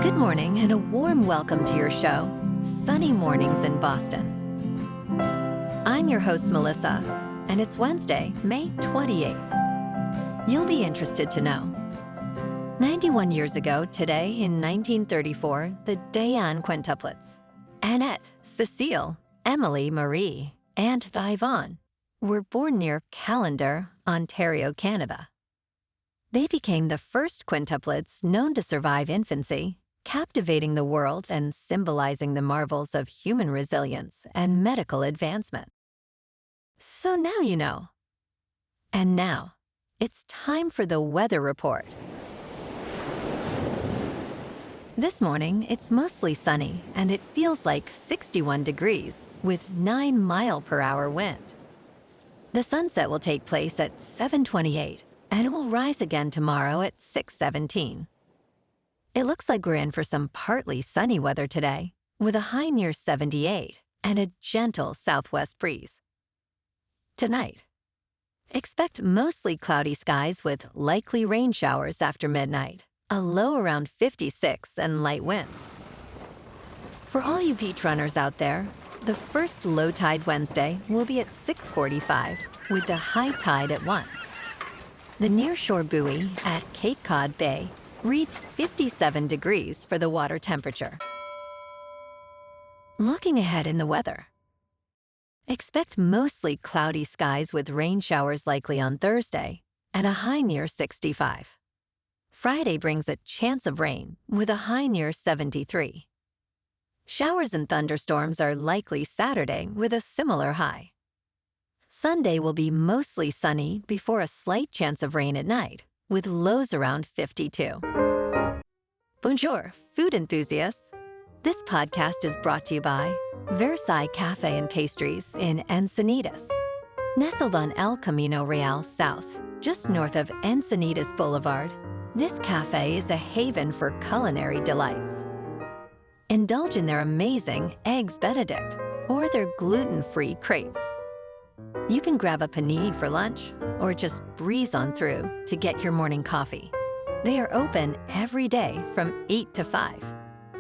Good morning and a warm welcome to your show, Sunny Mornings in Boston. I'm your host, Melissa, and it's Wednesday, May 28th. You'll be interested to know. 91 years ago today, in 1934, the Dayan quintuplets, Annette, Cecile, Emily, Marie, and Yvonne, were born near Callander, Ontario, Canada. They became the first quintuplets known to survive infancy, captivating the world and symbolizing the marvels of human resilience and medical advancement. So now you know. And now, it's time for the weather report. This morning, it's mostly sunny and it feels like 61 degrees with 9-mile-per-hour wind. The sunset will take place at 7:28 and it will rise again tomorrow at 6:17. It looks like we're in for some partly sunny weather today, with a high near 78 and a gentle southwest breeze. Tonight, expect mostly cloudy skies with likely rain showers after midnight, a low around 56 and light winds. For all you beach runners out there, the first low tide Wednesday will be at 6:45 with the high tide at 1. The nearshore buoy at Cape Cod Bay reads 57 degrees for the water temperature. Looking ahead in the weather. Expect mostly cloudy skies with rain showers likely on Thursday and a high near 65. Friday brings a chance of rain with a high near 73. Showers and thunderstorms are likely Saturday with a similar high. Sunday will be mostly sunny before a slight chance of rain at night, with lows around 52. Bonjour, food enthusiasts. This podcast is brought to you by Versailles Cafe and Pastries in Encinitas. Nestled on El Camino Real South, just north of Encinitas Boulevard, this cafe is a haven for culinary delights. Indulge in their amazing Eggs Benedict or their gluten-free crepes. You can grab a panini for lunch or just breeze on through to get your morning coffee. They are open every day from 8 to 5.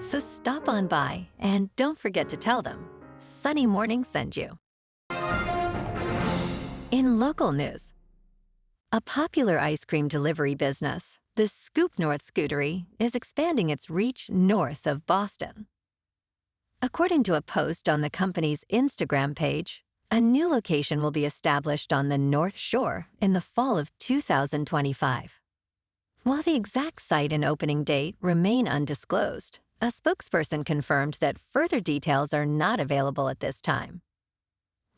So stop on by and don't forget to tell them Sunny Morning sent you. In local news, a popular ice cream delivery business, the Scoop North Scootery, is expanding its reach north of Boston. According to a post on the company's Instagram page, a new location will be established on the North Shore in the fall of 2025. While the exact site and opening date remain undisclosed, a spokesperson confirmed that further details are not available at this time.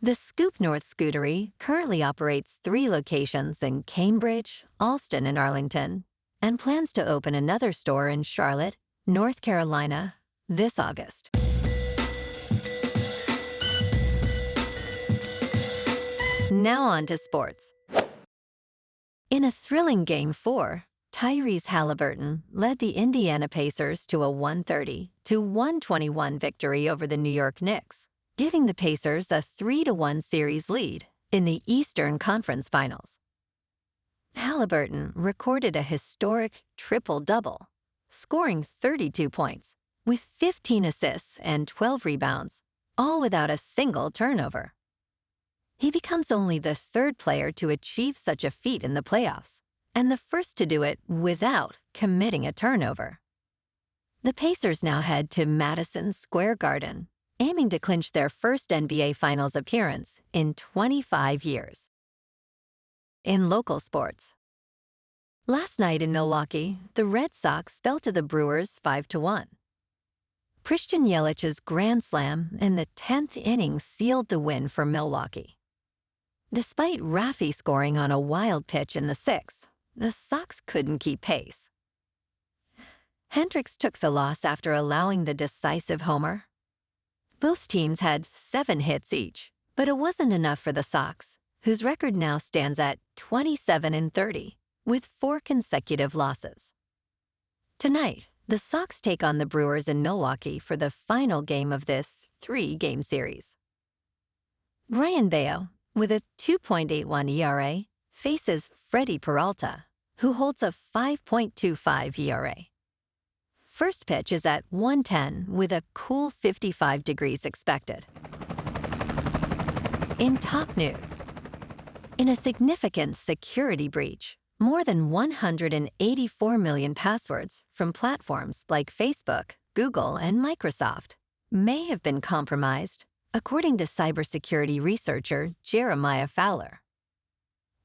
The Scoop North Scootery currently operates 3 locations in Cambridge, Allston, and Arlington, and plans to open another store in Charlotte, North Carolina, this August. Now on to sports. In a thrilling Game 4, Tyrese Haliburton led the Indiana Pacers to a 130-121 victory over the New York Knicks, giving the Pacers a 3-1 series lead in the Eastern Conference Finals. Haliburton recorded a historic triple-double, scoring 32 points, with 15 assists and 12 rebounds, all without a single turnover. He becomes only the 3rd player to achieve such a feat in the playoffs, and the first to do it without committing a turnover. The Pacers now head to Madison Square Garden, aiming to clinch their first NBA Finals appearance in 25 years. In local sports. Last night in Milwaukee, the Red Sox fell to the Brewers 5-1. Christian Yelich's grand slam in the 10th inning sealed the win for Milwaukee. Despite Raffy scoring on a wild pitch in the 6th, the Sox couldn't keep pace. Hendricks took the loss after allowing the decisive homer. Both teams had 7 hits each, but it wasn't enough for the Sox, whose record now stands at 27-30, with 4 consecutive losses. Tonight, the Sox take on the Brewers in Milwaukee for the final game of this 3-game series. Ryan Baio, with a 2.81 ERA, faces Freddie Peralta, who holds a 5.25 ERA. First pitch is at 1:10 with a cool 55 degrees expected. In top news, in a significant security breach, more than 184 million passwords from platforms like Facebook, Google, and Microsoft may have been compromised, according to cybersecurity researcher Jeremiah Fowler.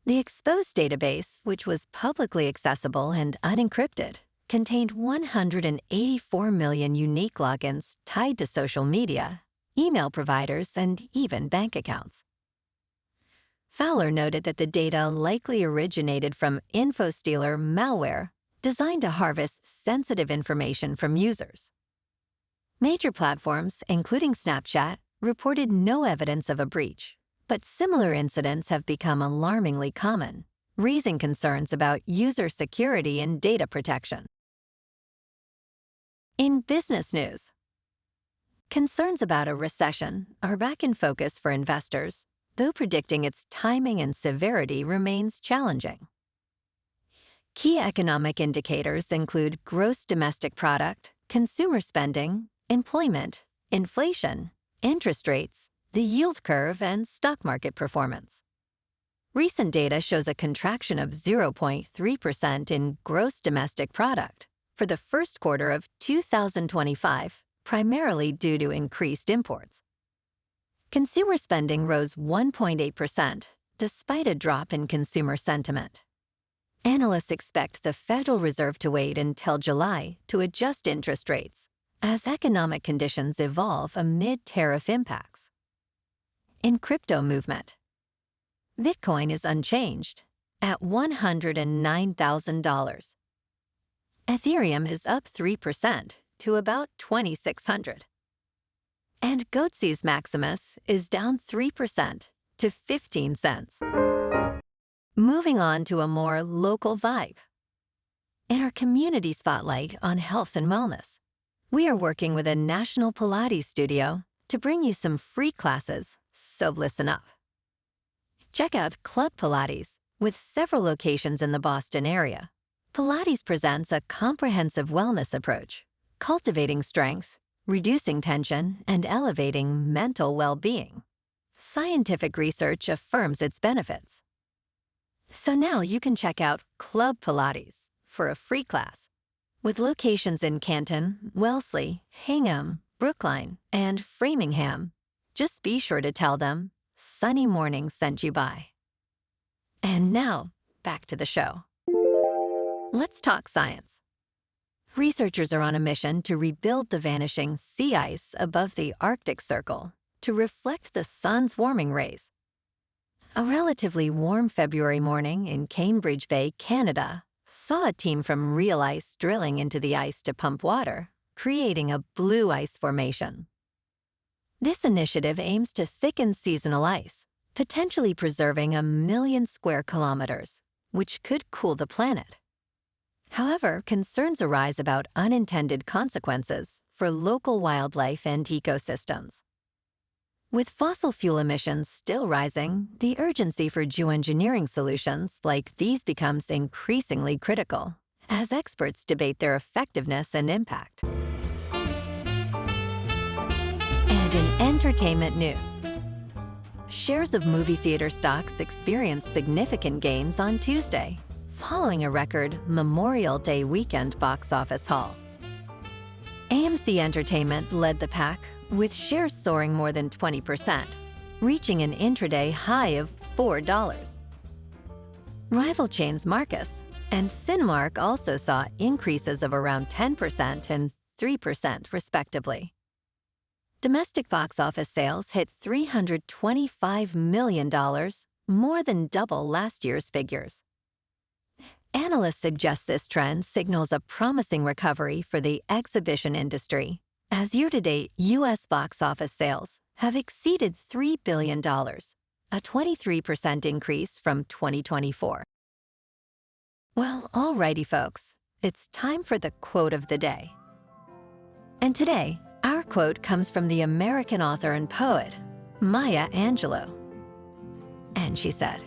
The exposed database, which was publicly accessible and unencrypted, contained 184 million unique logins tied to social media, email providers, and even bank accounts. Fowler noted that the data likely originated from InfoStealer malware designed to harvest sensitive information from users. Major platforms, including Snapchat, reported no evidence of a breach, but similar incidents have become alarmingly common, raising concerns about user security and data protection. In business news, concerns about a recession are back in focus for investors, though predicting its timing and severity remains challenging. Key economic indicators include gross domestic product, consumer spending, employment, inflation, interest rates, the yield curve, and stock market performance. Recent data shows a contraction of 0.3% in gross domestic product for the first quarter of 2025, primarily due to increased imports. Consumer spending rose 1.8%, despite a drop in consumer sentiment. Analysts expect the Federal Reserve to wait until July to adjust interest rates as economic conditions evolve amid tariff impacts. In crypto movement, Bitcoin is unchanged at $109,000. Ethereum is up 3% to about 2,600. And Goatse's Maximus is down 3% to 15 cents. Moving on to a more local vibe. In our community spotlight on health and wellness, we are working with a national Pilates studio to bring you some free classes, so listen up. Check out Club Pilates, with several locations in the Boston area. Pilates presents a comprehensive wellness approach, cultivating strength, reducing tension, and elevating mental well-being. Scientific research affirms its benefits. So now you can check out Club Pilates for a free class. With locations in Canton, Wellesley, Hingham, Brookline, and Framingham, just be sure to tell them Sunny Morning sent you by. And now, back to the show. Let's talk science. Researchers are on a mission to rebuild the vanishing sea ice above the Arctic Circle to reflect the sun's warming rays. A relatively warm February morning in Cambridge Bay, Canada, saw a team from Real Ice drilling into the ice to pump water, creating a blue ice formation. This initiative aims to thicken seasonal ice, potentially preserving 1 million square kilometers, which could cool the planet. However, concerns arise about unintended consequences for local wildlife and ecosystems. With fossil fuel emissions still rising, the urgency for geoengineering solutions like these becomes increasingly critical, as experts debate their effectiveness and impact. And in entertainment news, shares of movie theater stocks experienced significant gains on Tuesday, following a record Memorial Day weekend box office haul. AMC Entertainment led the pack, with shares soaring more than 20%, reaching an intraday high of $4. Rival chains Marcus and Cinemark also saw increases of around 10% and 3% respectively. Domestic box office sales hit $325 million, more than double last year's figures. Analysts suggest this trend signals a promising recovery for the exhibition industry, as year-to-date U.S. box office sales have exceeded $3 billion, a 23% increase from 2024. Well, alrighty folks, it's time for the quote of the day. And today, our quote comes from the American author and poet, Maya Angelou. And she said,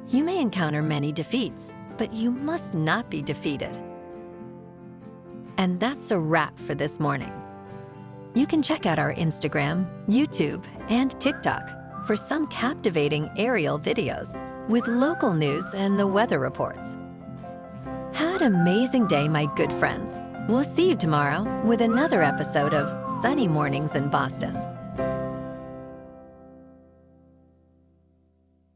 "You may encounter many defeats, but you must not be defeated." And that's a wrap for this morning. You can check out our Instagram, YouTube, and TikTok for some captivating aerial videos with local news and the weather reports. Have an amazing day, my good friends. We'll see you tomorrow with another episode of Sunny Mornings in Boston.